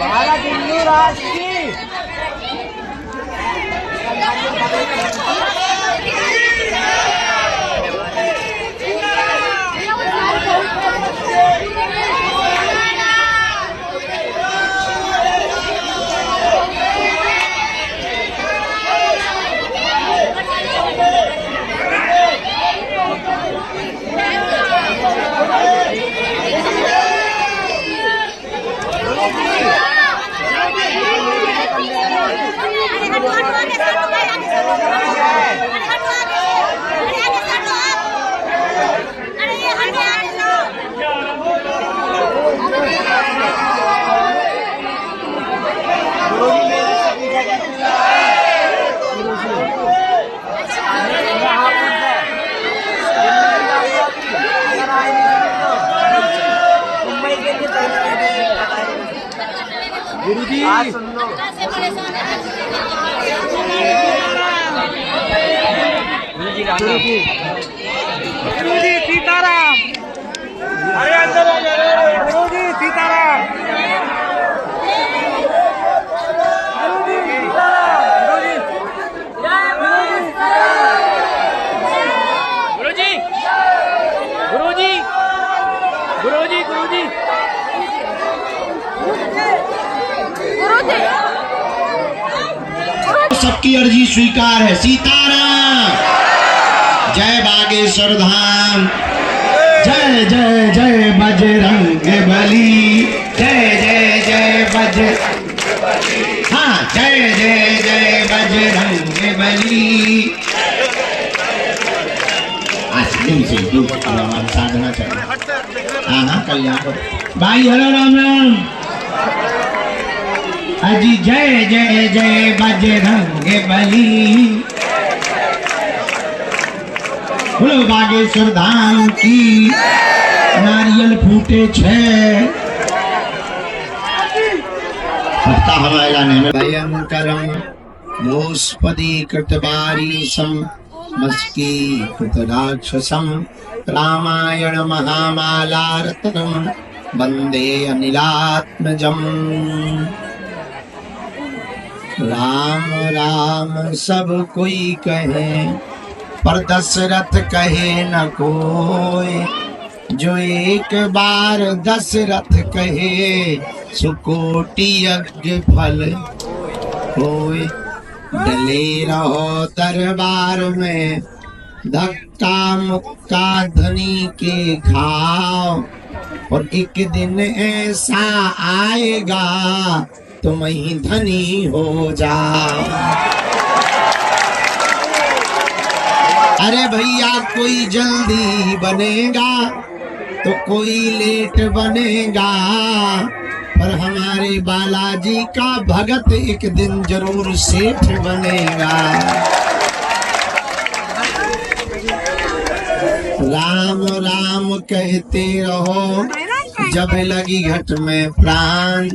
भारत हिंदू राष्ट्र की गुरुजी सुन लो। गुरुजी सीताराम, अरे अंदर आ जाओ। गुरुजी सीताराम, गुरुजी गुरुजी गुरुजी गुरुजी सबकी अर्जी स्वीकार है। सीताराम, जय बागेश्वर धाम, जय जय जय बजरंग बली, जय जय जय हाँ जय जय जय बजरंग बली। साधना चाहिए। हाँ कल्याण भाई, हरे राम राम। अजी जय जय जय बजरंग बली, बोलो बागेश्वर धाम की। नारियल फूटे 6 सप्ताह हमारे में भयंकरम भूस्पति कृतवारीशम मस्की कृतराक्षसम रामायण महामालारत्नम वंदे अनिलात्मजम। राम राम सब कोई कहे, पर दशरथ कहे न कोई। जो एक बार दशरथ कहे, सुकोटि यज्ञ फल होय। डले रहो दरबार में, धक्का मुक्का धनी के घाव। और एक दिन ऐसा आएगा, तुम ही धनी हो जाओ। अरे भैया, कोई जल्दी बनेगा तो कोई लेट बनेगा, पर हमारे बालाजी का भगत एक दिन जरूर सेठ बनेगा। राम राम कहते रहो, जब लगी घट में प्राण।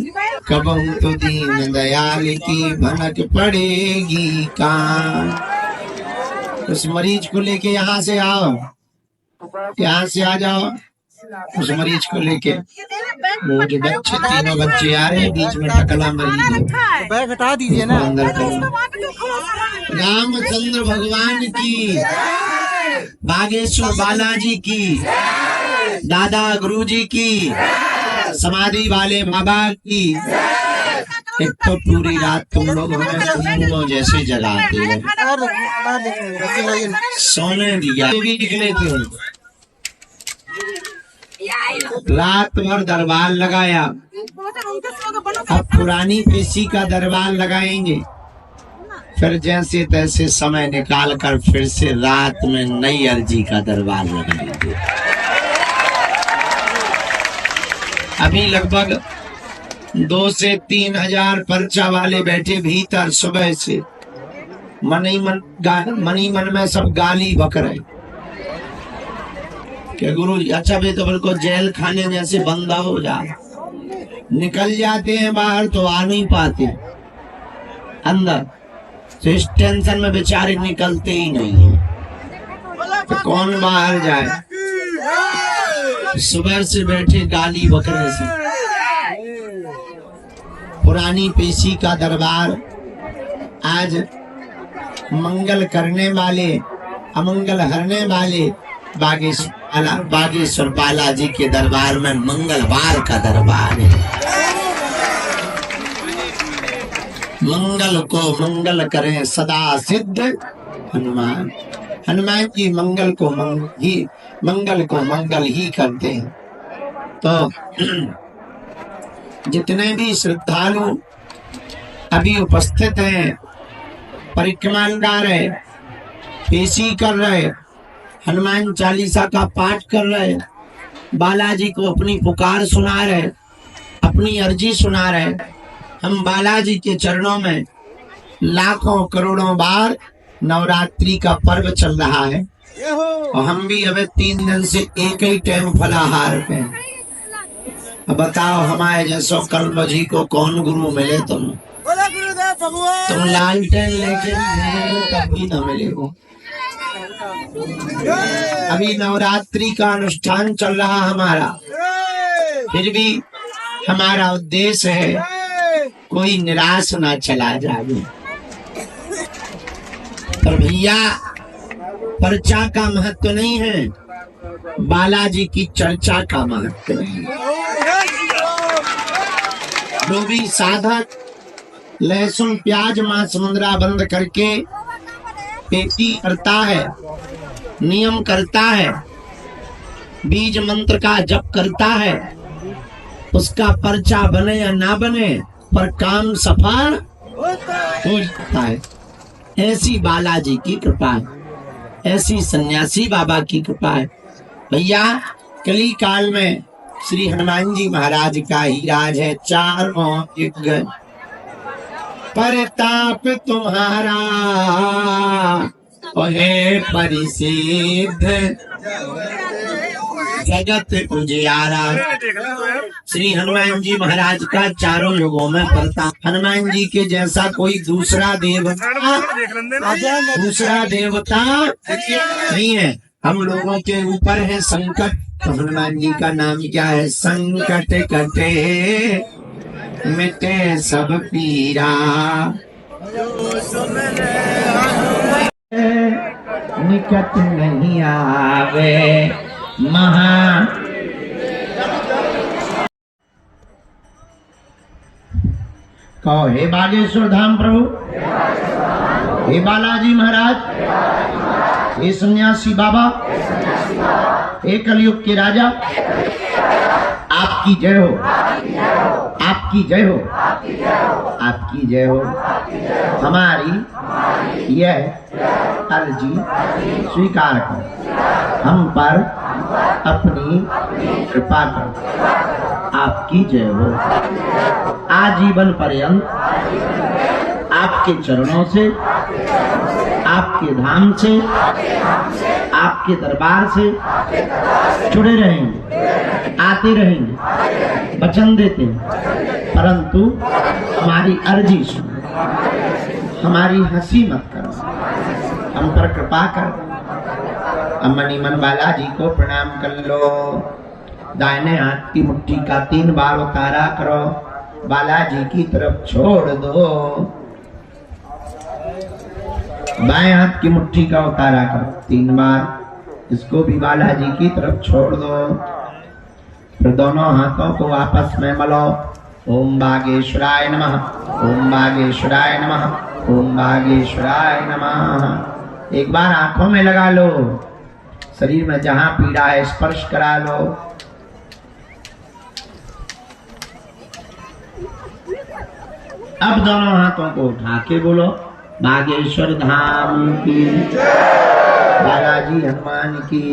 कबहू तो दीन दयाल की भनक पड़ेगी कान। उस मरीज को लेके यहाँ से आओ, यहाँ से आ जाओ। उस मरीज को लेके, वो जो बच्चे, तीनों बच्चे आ रहे हैं, बीच में टकला मरीज, बैग हटा दीजिए ना। अंदर रामचंद्र भगवान की, बागेश्वर बालाजी की, दादा गुरुजी की, समाधि वाले माँ बाप की। एक तो पूरी रात तुम लोग हमें जैसे जगाते हो, सोने दिया भी निकले थे। रात भर दरबार लगाया, अब पुरानी पेशी का दरबार लगाएंगे। फिर जैसे तैसे समय निकाल कर फिर से रात में नई अर्जी का दरबार लगाएंगे। अभी लगभग 2 से 3 हजार पर्चा वाले बैठे भीतर सुबह से। मनी मन में सब गाली बक रहे कि गुरु जी अच्छा भाई तो बिल्कुल जेल खाने जैसे बंदा हो जा। निकल जाते हैं बाहर तो आ नहीं पाते अंदर। तो इस टेंशन में बेचारे निकलते ही नहीं है। तो कौन बाहर जाए? सुबह से बैठे गाली बकरे से। पुरानी पेशी का दरबार आज मंगल करने वाले, अमंगल हरने वाले बागेश्वर बालाजी के दरबार में मंगलवार का दरबार है। मंगल को मंगल करें सदा सिद्ध हनुमान। हनुमान जी मंगल को मंगल ही करते हैं। तो जितने भी श्रद्धालु अभी उपस्थित हैं, परिक्रमा गा रहे, पेशी कर रहे, हनुमान चालीसा का पाठ कर रहे, बालाजी को अपनी पुकार सुना रहे, अपनी अर्जी सुना रहे, हम बालाजी के चरणों में लाखों करोड़ों बार नवरात्रि का पर्व चल रहा है और हम भी अब 3 दिन से एक ही टाइम फलाहार पे। अब बताओ हमारे जैसो कल्प जी को कौन गुरु मिले? तुम लालटेन लेके कभी न मिले हो। अभी नवरात्रि का अनुष्ठान चल रहा हमारा, फिर भी हमारा उद्देश्य है कोई निराश ना चला जाए। पर भैया पर्चा का महत्व नहीं है, बालाजी की चर्चा का महत्व है। जो भी साधक लहसुन प्याज मांस मुंद्रा बंद करके पेटी करता है, नियम करता है, बीज मंत्र का जप करता है, उसका पर्चा बने या ना बने पर काम सफल हो जाता है। ऐसी बालाजी की कृपा है, ऐसी सन्यासी बाबा की कृपा है। भैया कली काल में श्री हनुमान जी महाराज का ही राज है। 4 यज्ञ परताप तुम्हारा है परिसिद्ध, जगत उजियारा। श्री हनुमान जी महाराज का चारों युगों में प्रताप। हनुमान जी के जैसा कोई दूसरा देवता नहीं है। हम लोगों के ऊपर है संकट, तो हनुमान जी का नाम क्या है? संकट कटे मिटे सब पीरा, निकट नहीं आवे महा। कहो हे बागेश्वर धाम प्रभु, हे बालाजी महाराज, हे सन्यासी बाबा, हे कलयुग के राजा, आपकी जय हो, आपकी जय हो, आपकी जय हो। हमारी यह अर्जी स्वीकार कर, हम पर अपनी कृपा कर, आपकी जय हो। आजीवन पर्यंत आपके चरणों से, आपके धाम से, आपके दरबार से जुड़े रहेंगे, आते रहेंगे, वचन देते हैं। परंतु हमारी अर्जी सुनो, हमारी हंसी मत करो, हम पर कृपा कर। मनी मन बालाजी को प्रणाम कर लो। दाहिने हाथ की मुट्ठी का 3 बार उतारा करो, बालाजी की तरफ छोड़ दो। बाएं हाथ की मुट्ठी का उतारा करो 3 बार, इसको भी बालाजी की तरफ छोड़ दो। फिर दोनों हाथों को आपस में मलो। ओम बागेश्वराय नमः, ओम बागेश्वराय नमः, ओम बागेश्वराय नमः। एक बार आंखों में लगा लो, शरीर में जहां पीड़ा है स्पर्श करा लो। अब दोनों हाथों को उठा के बोलो बागेश्वर धाम की, बालाजी हनुमान की,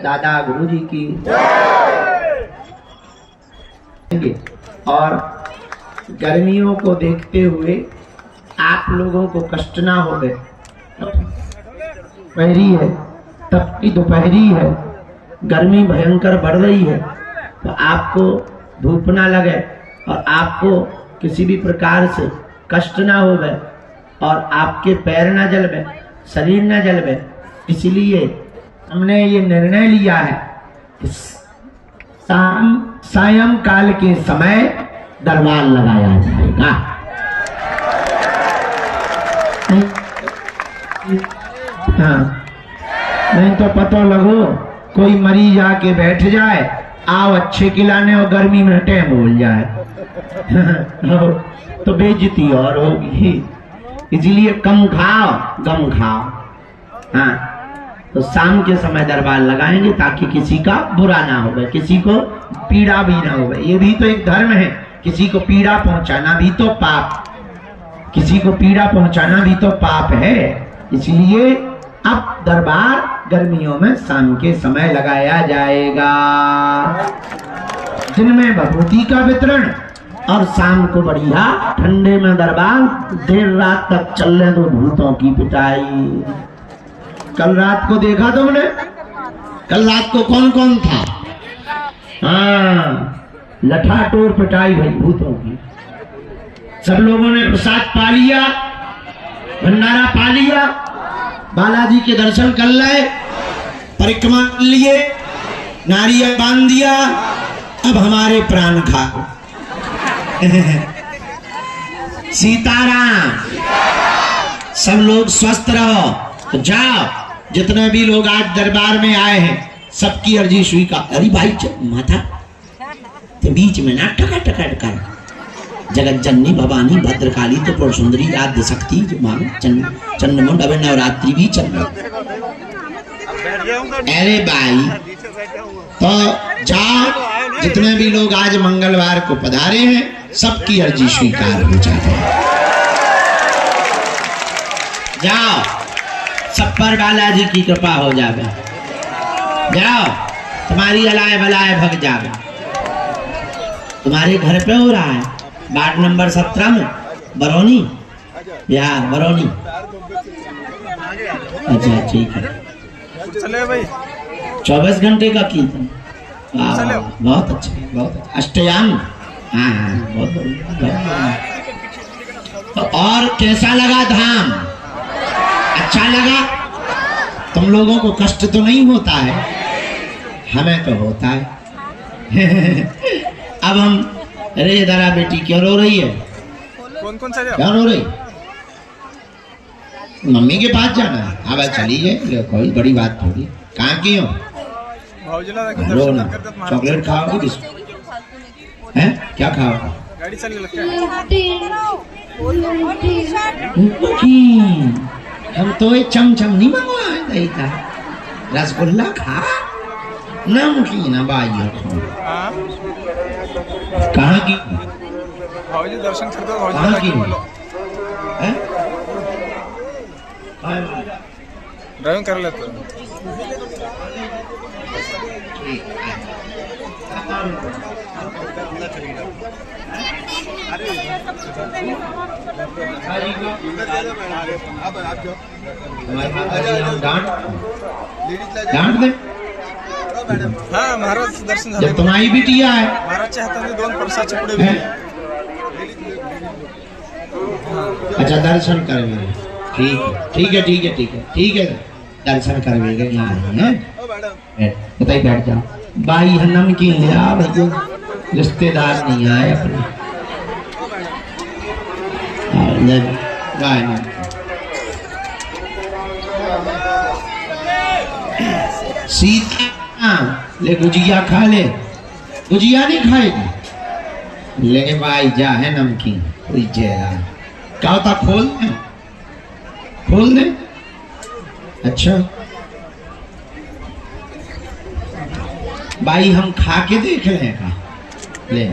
दादा गुरु जी की। और गर्मियों को देखते हुए आप लोगों को कष्ट ना हो गए। दोपहरी है, तपती दोपहरी है, गर्मी भयंकर बढ़ रही है, तो आपको धूप ना लगे और आपको किसी भी प्रकार से कष्ट ना हो गए, और आपके पैर न जलवे, शरीर न जलवे, इसलिए हमने ये निर्णय लिया है कि सायंकाल के समय दरबार लगाया जाएगा। हाँ, नहीं तो पता लगो कोई मरीज आके बैठ जाए, आओ अच्छे खिलाने और गर्मी में टेम बोल जाए तो बेइज्जती और होगी। इसलिए कम खाओ गम खाओ। हाँ, तो शाम के समय दरबार लगाएंगे ताकि किसी का बुरा ना हो, किसी को पीड़ा भी ना हो। ये भी तो एक धर्म है, किसी को पीड़ा पहुंचाना भी तो पाप, किसी को पीड़ा पहुंचाना भी तो पाप है। इसलिए अब दरबार गर्मियों में शाम के समय लगाया जाएगा, दिन में भभूति का वितरण और शाम को बढ़िया ठंडे में दरबार देर रात तक चलने दो भूतों की पिटाई। कल रात को देखा तुमने? कल रात को कौन कौन था? हाँ, लठाटोर पिटाई भई भूतों की। सब लोगों ने प्रसाद पा लिया, भंडारा पा लिया, बालाजी के दर्शन कर लिए, परिक्रमा कर लिए, नारियल बांध दिया। अब हमारे प्राण खाओ सीताराम। सब लोग स्वस्थ रहो। तो जाओ, जितने भी लोग आज दरबार में आए हैं सबकी अर्जी स्वीकार। अरे भाई माथा तो बीच में ना टका टका कर। जगत जननी भवानी भद्रकाली त्रिपुर सुंदरी आद्य शक्ति चंडमुंड। अब नवरात्रि भी चल रही। अरे भाई तो जाओ, जितने भी लोग आज मंगलवार को पधारे हैं सबकी अर्जी स्वीकार हो जाए। जाओ, सब पर बालाजी की कृपा हो जावे। जाओ, तुम्हारी अलाय बलाय भग जावे। तुम्हारे घर पे हो रहा है वार्ड नंबर 17 में, बरौनी, बिहार बरौनी। अच्छा ठीक है, चले भाई 24 घंटे का कीर्तन। बहुत अच्छा, बहुत अच्छा। अष्टयाम। हाँ हाँ, बहुत बढ़िया। तो और कैसा लगा धाम? अच्छा लगा? तुम लोगों को कष्ट तो नहीं होता है? हमें तो होता है अब हम, अरे जरा बेटी क्यों रो रही है? कौन सा क्या रो रही? मम्मी के पास जाना है? हाँ भाई चली जाए, कोई बड़ी बात थोड़ी। कहाँ की हो? रो ना, चॉकलेट खाओगे? बिस्कुट है? क्या खाओगे? गाड़ी चलने लगता है। हम तो ये चमचम नहीं मंगवाए दही का, रसगुल्ला खा, नमकीन बाई खाओ। कहाँ की? भाजी दर्शन कर दो। कहाँ की? ड्राइविंग कर लेते हो? डांट दे। हाँ, महाराज दर्शन झाले। जब तुम्हारी बिटिया है, महाराजच्या हाताने 2 प्रसादचे पुढे दिले। अच्छा दर्शन करवे। ठीक है ठीक है ठीक है ठीक है ठीक है, दर्शन करवेगा। यहाँ है, बताइए, बैठ जाओ। बाई है नमकीन ले आ भैया, रिश्तेदार नहीं आए अपने। सीता ले गुजिया खा ले। गुजिया नहीं खाएगी? ले भाई जा है नमकीन। क्या होता? खोल दे, खोल दे। अच्छा भाई हम खा के देख लें का? ले,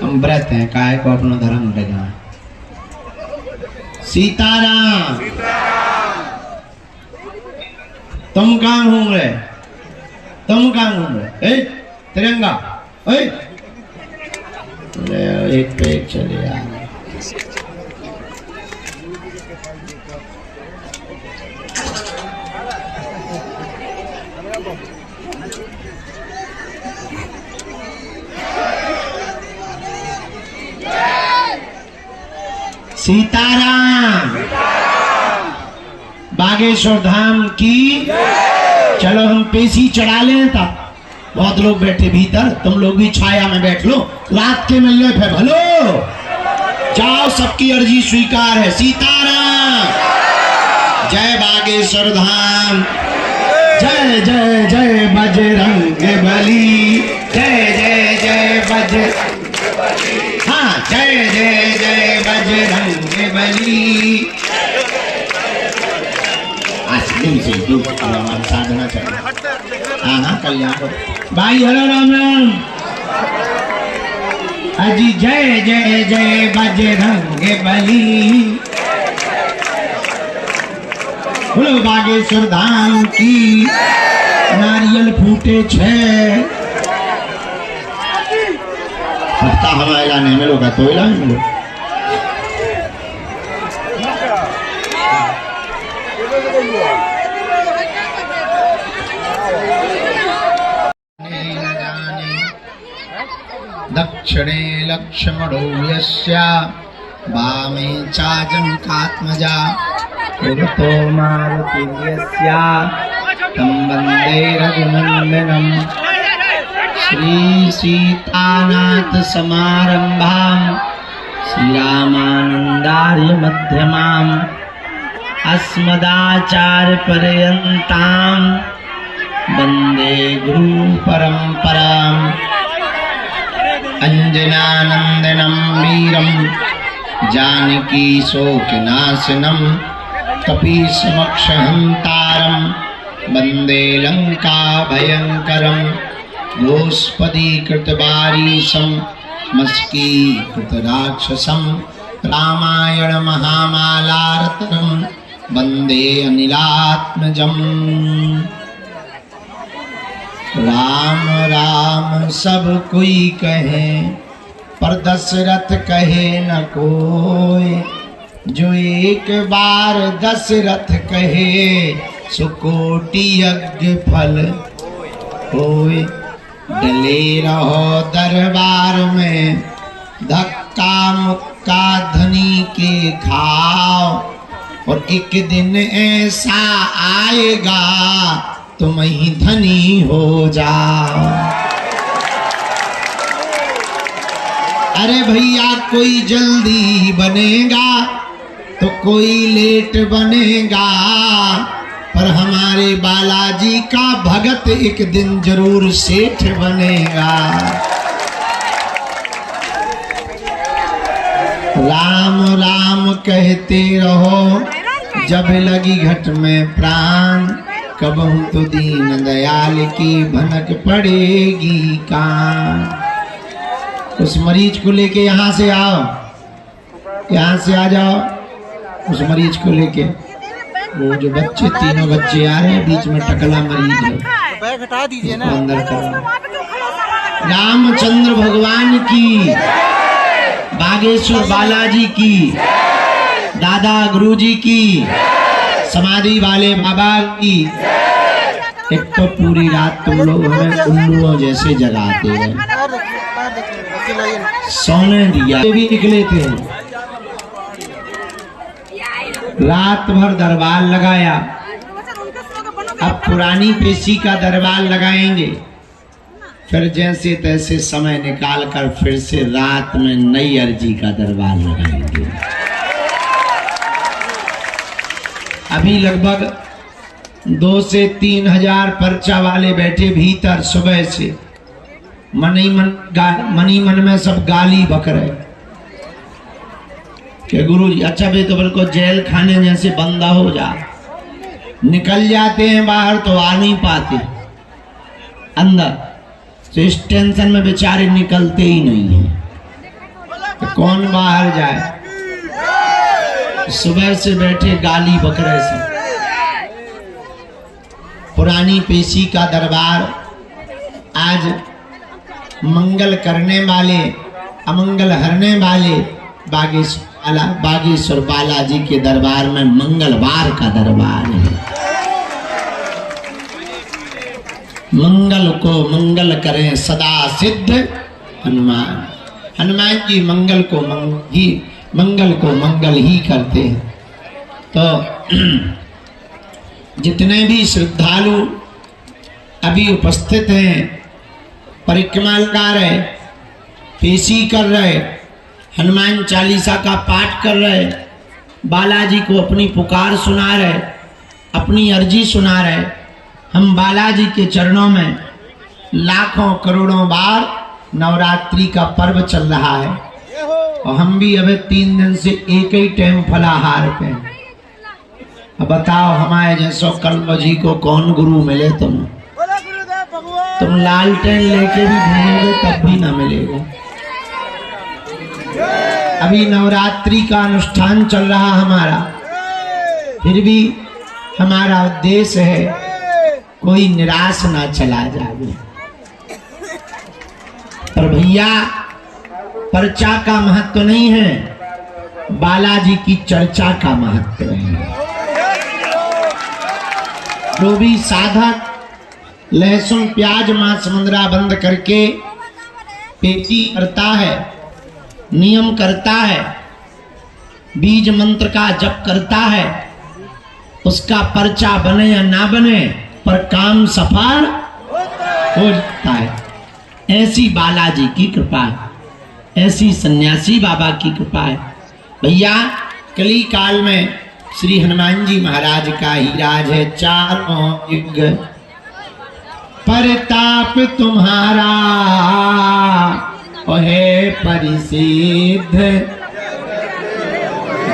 हम व्रत हैं, काय को अपना धर्म लगा। सीताराम। तुम कहाँ घूम रहे? तुम कहाँ घूम रहे? तिरंगा एक पे एक चले यार। सीताराम। बागेश्वर धाम की। चलो हम पेशी चढ़ा लें तब। बहुत लोग बैठे भीतर, तुम लोग भी छाया में बैठ लो, रात के मिलने पे भलो। जाओ, सबकी अर्जी स्वीकार है। सीताराम। जय बागेश्वर धाम। जय जय जय बजरंग बली। जय जय जय बजरंग। हाँ, जय जय जय बजरंग बली। से हमारी साधना चाहिए। हाँ, कल्याण भाई। हरो राम राम। अजी जय जय जय बजरंग बली। बोलो बागेश्वर धाम की। नारियल फूटे 6। हफ्ता हमारा ऐलान है, मिलोगा तो ऐलान मिलो। दक्षिणे लक्ष्मणो यस्य वामे चाजनकात्मजा पुरतो मारुतिर्यस्य तं वन्दे रघुनन्दनं। श्री सीतानाथ समारंभां श्रीरामानन्दार्य मध्यमाम् अस्मदाचार्य पर्यन्तां वन्दे गुरु परम्पराम्। अंजनानंदनं वीरं जानकी शोकनाशनं कपीसमक्षहंतारं वन्दे लंका भयंकरं। गोष्पदीकृतवारीशं मस्कीकृतराक्षसं रामायण महामालारत्नं वन्दे अनिलात्मजम्। राम राम सब कोई कहे, पर दशरथ कहे न कोई। जो एक बार दशरथ कहे, सो कोटि यज्ञ फल होय। डले रहो दरबार में, धक्का मुक्का धनी के खाओ। और एक दिन ऐसा आएगा, तुम ही धनी हो जाओ। अरे भैया, कोई जल्दी बनेगा तो कोई लेट बनेगा, पर हमारे बालाजी का भगत एक दिन जरूर सेठ बनेगा। राम राम कहते रहो, जब लगी घट में प्राण। कब हम तो दीन दयाल की भनक पड़ेगी कान। उस मरीज को लेके यहाँ से आओ, यहाँ से आ जाओ। उस मरीज को लेके, वो जो बच्चे, तीनों बच्चे आ रहे हैं, बीच में टकला मरीज है, हटा दीजिए ना। अंदर करो। रामचंद्र भगवान की, बागेश्वर बालाजी की, दादा गुरुजी की, समाधि वाले बाबा की। एक तो पूरी रात तुम लोग हमें उल्लुओं जैसे जगाते हैं, सोने दिया भी निकले थे। रात भर दरबार लगाया, अब पुरानी पेशी का दरबार लगाएंगे। फिर जैसे तैसे समय निकाल कर फिर से रात में नई अर्जी का दरबार लगाएंगे। अभी लगभग 2 से 3 हजार पर्चा वाले बैठे भीतर। सुबह से मनी मन में सब गाली बक रहे कि गुरुजी अच्छा भी तो बिल्कुल जेल खाने जैसे बंदा हो जा। निकल जाते हैं बाहर तो आ नहीं पाते अंदर, तो इस टेंशन में बेचारे निकलते ही नहीं है। तो कौन बाहर जाए? सुबह से बैठे गाली बक रहे सब। पुरानी पेशी का दरबार आज मंगल करने वाले, अमंगल हरने वाले बागेश्वर बालाजी के दरबार में मंगलवार का दरबार है। मंगल को मंगल करें सदा सिद्ध हनुमान। हनुमान जी मंगल को मंगल को मंगल ही करते हैं। तो जितने भी श्रद्धालु अभी उपस्थित हैं, परिक्रमा लगा रहे, पेशी कर रहे, हनुमान चालीसा का पाठ कर रहे, बालाजी को अपनी पुकार सुना रहे, अपनी अर्जी सुना रहे, हम बालाजी के चरणों में लाखों करोड़ों बार नवरात्रि का पर्व चल रहा है और हम भी अबे 3 दिन से एक ही टाइम फलाहार पे हैं। अब बताओ हमारे जैसो कल्प जी को कौन गुरु मिले? तुम लालटेन लेके भी घूमोगे तब भी ना मिलेगा। अभी नवरात्रि का अनुष्ठान चल रहा हमारा, फिर भी हमारा उद्देश्य है कोई निराश ना चला जाए। पर भैया पर्चा का महत्व नहीं है, बालाजी की चर्चा का महत्व है। जो भी साधक लहसुन प्याज मांस मंदरा बंद करके पेटी करता है, नियम करता है, बीज मंत्र का जप करता है, उसका पर्चा बने या ना बने पर काम सफल हो जाता है। ऐसी बालाजी की कृपा है, ऐसी सन्यासी बाबा की कृपा है। भैया कली काल में श्री हनुमान जी महाराज का ही राज है। चारों युग परताप तुम्हारा है परिसिद्ध,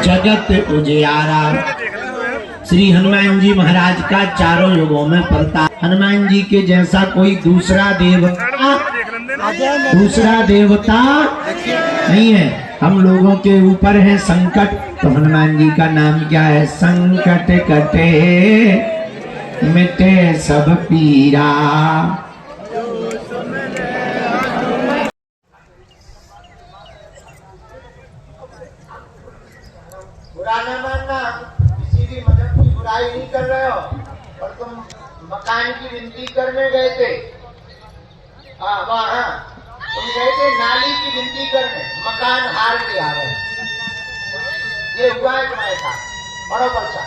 जगत उजियारा। श्री हनुमान जी महाराज का चारों युगों में प्रताप। हनुमान जी के जैसा कोई दूसरा देवता नहीं है। हम लोगों के ऊपर है संकट, तो हनुमान जी का नाम क्या है? संकट कटे मिटे सब पीरा। बुरा न मानना, किसी भी मजहब की बुराई नहीं कर रहे हो, और तुम मकान की विनती करने गए थे, वहाँ तुम गए थे नाली की विनती करने, मकान हार के आ रहे। ये हुआ है तुम्हारे साथ बड़ा पर्चा।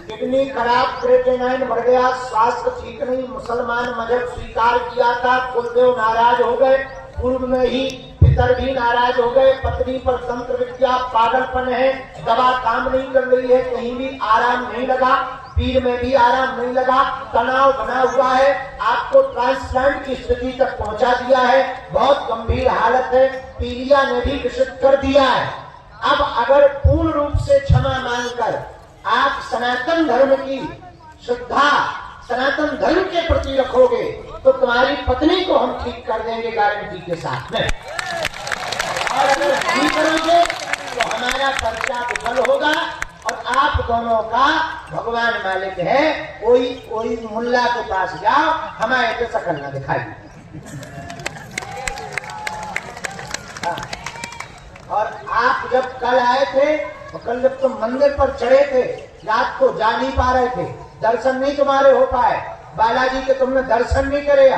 किडनी खराब, क्रिएटिनिन बढ़ गया, स्वास्थ्य ठीक नहीं, मुसलमान मजहब स्वीकार किया था, कुलदेव नाराज हो गए, पूर्व में ही पितर भी नाराज हो गए, पत्नी पर तंत्र विद्या पागलपन है, दवा काम नहीं कर रही है, कहीं भी आराम नहीं लगा, पीर में भी आराम नहीं लगा, तनाव बना हुआ है, आपको ट्रांसप्लांट की स्थिति तक पहुंचा दिया है, बहुत गंभीर हालत है, पीलिया ने भी विषित कर दिया है। अब अगर पूर्ण रूप से क्षमा मांगकर आप सनातन धर्म की श्रद्धा सनातन धर्म के प्रति रखोगे तो तुम्हारी पत्नी को हम ठीक कर देंगे गारंटी के साथ में। और अगर नहीं करोगे तो हमारा पर्चा विफल होगा और आप दोनों का भगवान मालिक है। कोई मुल्ला के पास जाओ, हमारे तो शकल ना दिखाई। और आप जब कल आए थे, तो कल जब तुम मंदिर पर चढ़े थे, रात को जा नहीं पा रहे थे, दर्शन नहीं तुम्हारे हो पाए, बालाजी के तुमने दर्शन नहीं करे,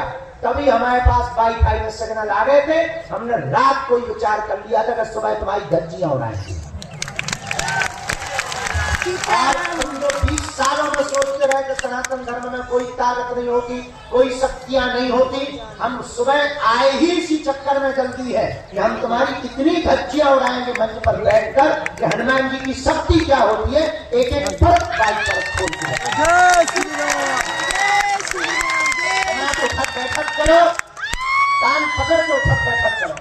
तभी हमारे पास वाईफाई में सिग्नल आ गए थे। हमने रात को ही विचार कर लिया था कि सुबह तुम्हारी धज्जियां उड़ाएंगी। और तुम जो 20 सालों में सोचते रहे कि सनातन धर्म में कोई ताकत नहीं होती, कोई शक्तियां नहीं होती, हम सुबह आए ही इसी चक्कर में जल्दी है कि हम तुम्हारी कितनी धज्जियां उड़ाएंगे मंच पर बैठकर कि हनुमान जी की शक्ति क्या होती है, एक एक फर्क बाइक पर खोलती है। उठक बैठक करो, कान पकड़ के उठक बैठक करो।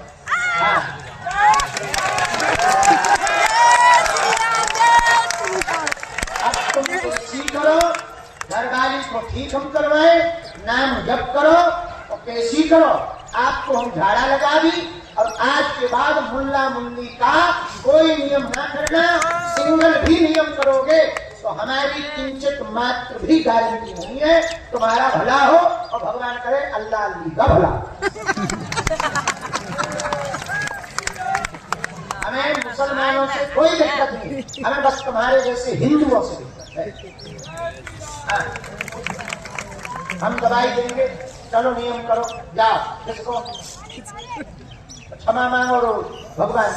अब तुम कुर्सी करो, घरवाली को ठीक हम करवाए, नाम जप करो और कैसी करो। आपको हम झाड़ा लगा दी और आज के बाद मुल्ला मुल्ली का कोई नियम ना करना। सिंगल भी नियम करोगे तो हमारी किंचित मात्र भी गारंटी नहीं है तुम्हारा भला हो, और भगवान करे अल्लाह अल्ली का भला। हमें मुसलमानों से कोई दिक्कत नहीं, हमें बस तुम्हारे जैसे हिंदुओं से दिक्कत है। हम दवाई देंगे, चलो नियम करो, जाओ। किसको क्षमा मांगो रोज भगवान।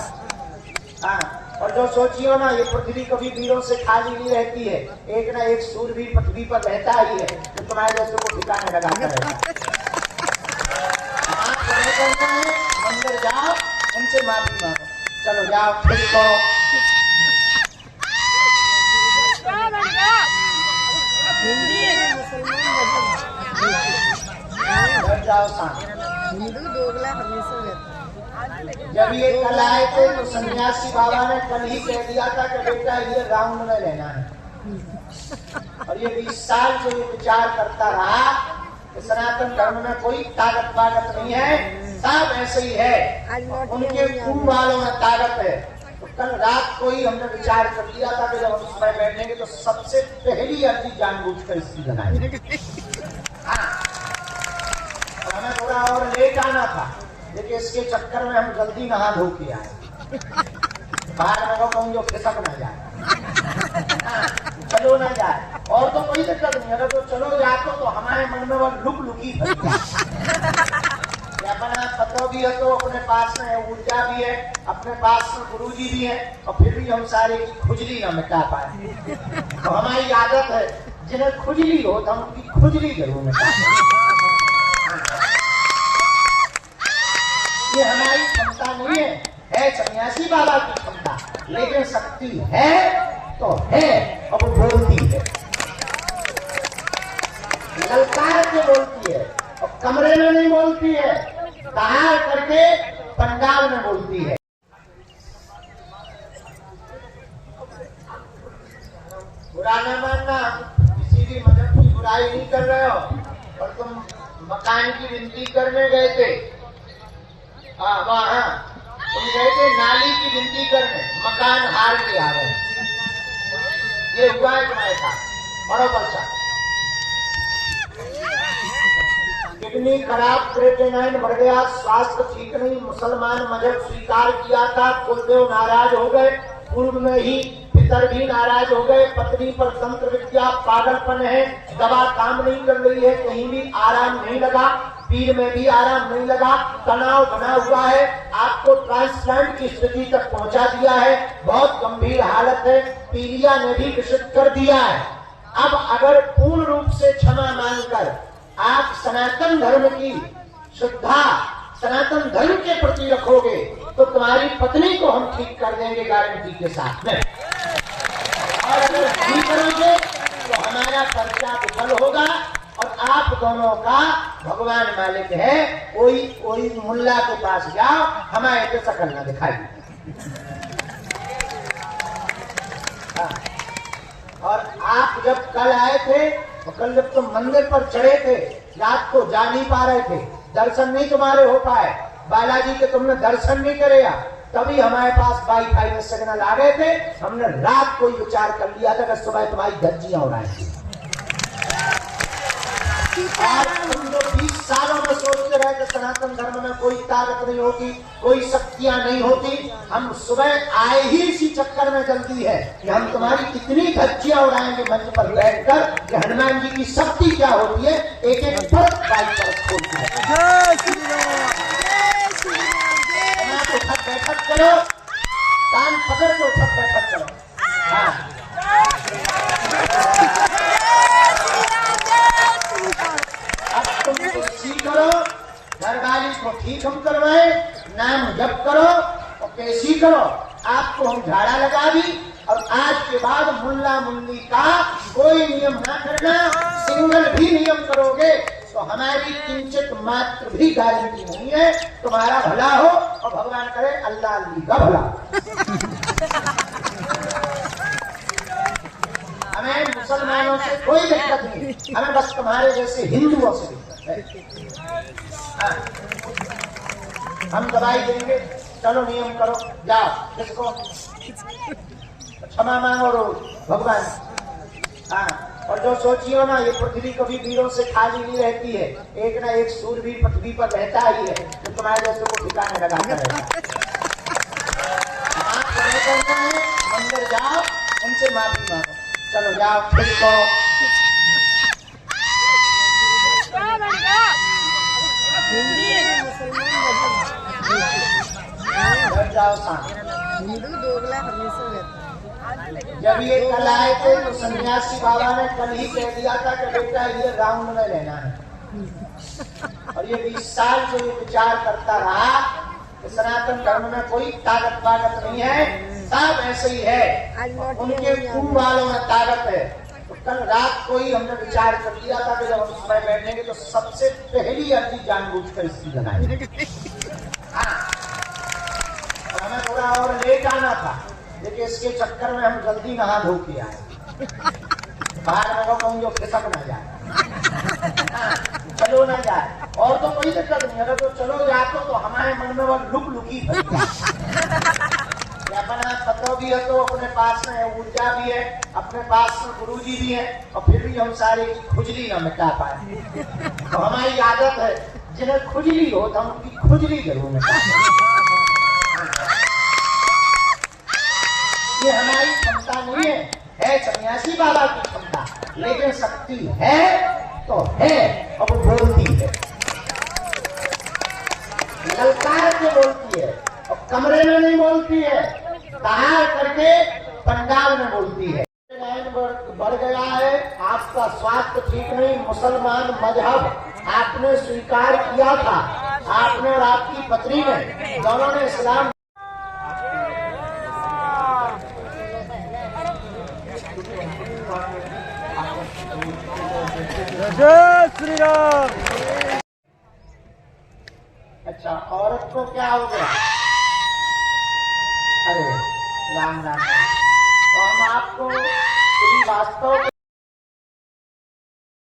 हाँ, और जो सोचियो ना ये पृथ्वी कभी वीरों से खाली नहीं रहती है, एक ना एक सूरवीर पृथ्वी पर रहता ही है तो तुम्हारे जैसे को ठिकाने लगाता रहता है। मंदिर जाओ, उनसे माफी मांगो, चलो जाओ फिर को जाओ शांत। जब ये कल आए थे तो सन्यासी बाबा ने कल ही कह दिया था कि बेटा ये राउंड में रहना है, और ये 20 साल से ये विचार करता रहा कि सनातन धर्म में कोई ताकत वाकत नहीं है, सब ऐसे ही है, उनके खून वालों में ताकत है। तो कल रात को ही हमने विचार कर लिया था कि जब हम उसमें बैठेंगे तो सबसे पहली अर्जी जानबूझकर इसकी लगाएंगे। हाँ, हमें थोड़ा और लेट आना था, लेकिन इसके चक्कर में हम जल्दी नहा धो के आए। बाहर में वो कहूँ जो खिसक ना जाए, चलो ना जाए, और तो कोई दिक्कत नहीं। अगर तो चलो जाते तो हमारे मन में वो लुक लुकी अपना पतो भी है, तो अपने पास में ऊर्जा भी है, अपने पास में गुरु जी भी है, और फिर भी हम सारे की खुजली ना मिटा पाए। तो हमारी आदत है जिन्हें खुजली हो तो हम उनकी खुजली जरूर मिटा। ये हमारी क्षमता नहीं है सन्यासी बाबा की क्षमता, लेकिन शक्ति है तो है, और वो बोलती है, ललकार के बोलती है, और कमरे में नहीं बोलती है, बाहर करके पंडाल में बोलती है। बुरा न मानना, किसी भी मजहब की बुराई नहीं कर रहे हो, और तुम मकान की विनती करने गए थे, वहाँ तुम गए थे नाली की विनती करने, मकान हार के आ रहे, ये हुआ है तुम्हारे साथ। बराबर साथ किडनी खराब, क्रिएटिनिन बढ़ गया, स्वास्थ्य ठीक नहीं, मुसलमान मजहब स्वीकार किया था, कुलदेव नाराज हो गए, पूर्व में ही पितर भी नाराज हो गए, पत्नी पर तंत्र विद्या पागलपन है, दवा काम नहीं कर रही है, कहीं भी आराम नहीं लगा, पीर में भी आराम नहीं लगा, तनाव बना हुआ है, आपको ट्रांसप्लांट की स्थिति तक पहुंचा दिया है, बहुत गंभीर हालत है, पीलिया ने भी विषित कर दिया है। अब अगर पूर्ण रूप से क्षमा मांगकर आप सनातन धर्म की श्रद्धा सनातन धर्म के प्रति रखोगे तो तुम्हारी पत्नी को हम ठीक कर देंगे गारंटी के साथ में, और अगर नहीं करोगे तो हमारा पर्चा विफल होगा, और आप दोनों का भगवान मालिक है। कोई मुल्ला के पास जाओ, हमारे पे शकल ना दिखाइए। और आप जब कल आए थे, तो कल जब तुम मंदिर पर चढ़े थे, रात को जा नहीं पा रहे थे, दर्शन नहीं तुम्हारे हो पाए, बालाजी के तुमने दर्शन नहीं करे, तभी हमारे पास वाईफाई में सिग्नल आ गए थे, हमने रात को विचार कर लिया था कि सुबह तुम्हारी धज्जियां उड़ाएंगी। और तुम जो 20 सालों में सोचते रहे कि सनातन धर्म में कोई ताकत नहीं होती, कोई शक्तियां नहीं होती, हम सुबह आए ही इसी चक्कर में जल्दी है कि हम तुम्हारी इतनी धज्जियां उड़ाएंगे मंच पर बैठकर कि हनुमान जी की शक्ति क्या होती है एक एक फर्क बाइक पर खोलती है। उठक बैठक करो, कान पकड़ के उठक बैठक करो। हाँ, तुम ठीक करो, घरवाली को ठीक हम करवाए, नाम जप करो और कैसी करो, आपको हम झाड़ा लगा दी, और आज के बाद मुल्ला मुल्ली का कोई नियम ना करना, सिंगल भी नियम करोगे तो हमारी किंचित मात्र भी गारंटी नहीं है तुम्हारा भला हो, और भगवान करे अल्लाह अल्ली का भला। हमें मुसलमानों से कोई दिक्कत नहीं, हमें बस तुम्हारे जैसे हिंदुओं से दिक्कत है। हम दवाई देंगे, चलो नियम करो, जाओ, किसको क्षमा मांगो रोज भगवान। हाँ, और जो सोचियो ना ये पृथ्वी कभी वीरों से खाली नहीं रहती है, एक ना एक सूरवीर पृथ्वी पर रहता ही है तो तुम्हारे जैसे को ठिकाने लगाता रहता है। मंदिर जाओ, उनसे माफी मांगो, चलो जाओ फिर को बैठ जाओ शांत। जब ये कल आए थे तो सन्यासी बाबा ने कल ही कह दिया था कि बेटा ये राउंड में रहना है, और ये 20 साल से ये विचार करता रहा कि सनातन धर्म में कोई ताकत वागत नहीं है, सब ऐसे ही है, उनके कुंभ वालों में ताकत है। तो कल रात को ही हमने विचार कर लिया था कि जब हम उसमें बैठेंगे तो सबसे पहली अर्जी जानबूझकर इसकी बनाएंगे। हाँ, और हमें थोड़ा और लेट आना था, लेकिन इसके चक्कर में हम जल्दी नहा धो के आए। बाहर में कहूँ जो खिसक ना जाए, हाँ, चलो ना जाए, और तो कोई दिक्कत नहीं। अगर तो चलो जाते तो हमारे मन में वो लुक लुकी अपना पतो भी है, तो अपने पास में ऊर्जा भी है, अपने पास में गुरु जी भी है, और फिर भी हम सारे की खुजली न मिटा पाए। तो हमारी आदत है जिन्हें खुजली हो तो हम उनकी खुजली जरूर मिटा। ये हमारी क्षमता नहीं है सन्यासी बाबा की क्षमता, लेकिन शक्ति है तो है, और वो बोलती है, ललकार के बोलती है, और कमरे में नहीं बोलती है, बाहर करके पंडाल में बोलती है। बढ़ गया है, आपका स्वास्थ्य ठीक नहीं, मुसलमान मजहब आपने स्वीकार किया था, आपने और आपकी पत्नी ने, दोनों ने इस्लाम। जय श्री राम। अच्छा, औरत को क्या हो गया? अरे राम राम। तो हम आपको वास्तव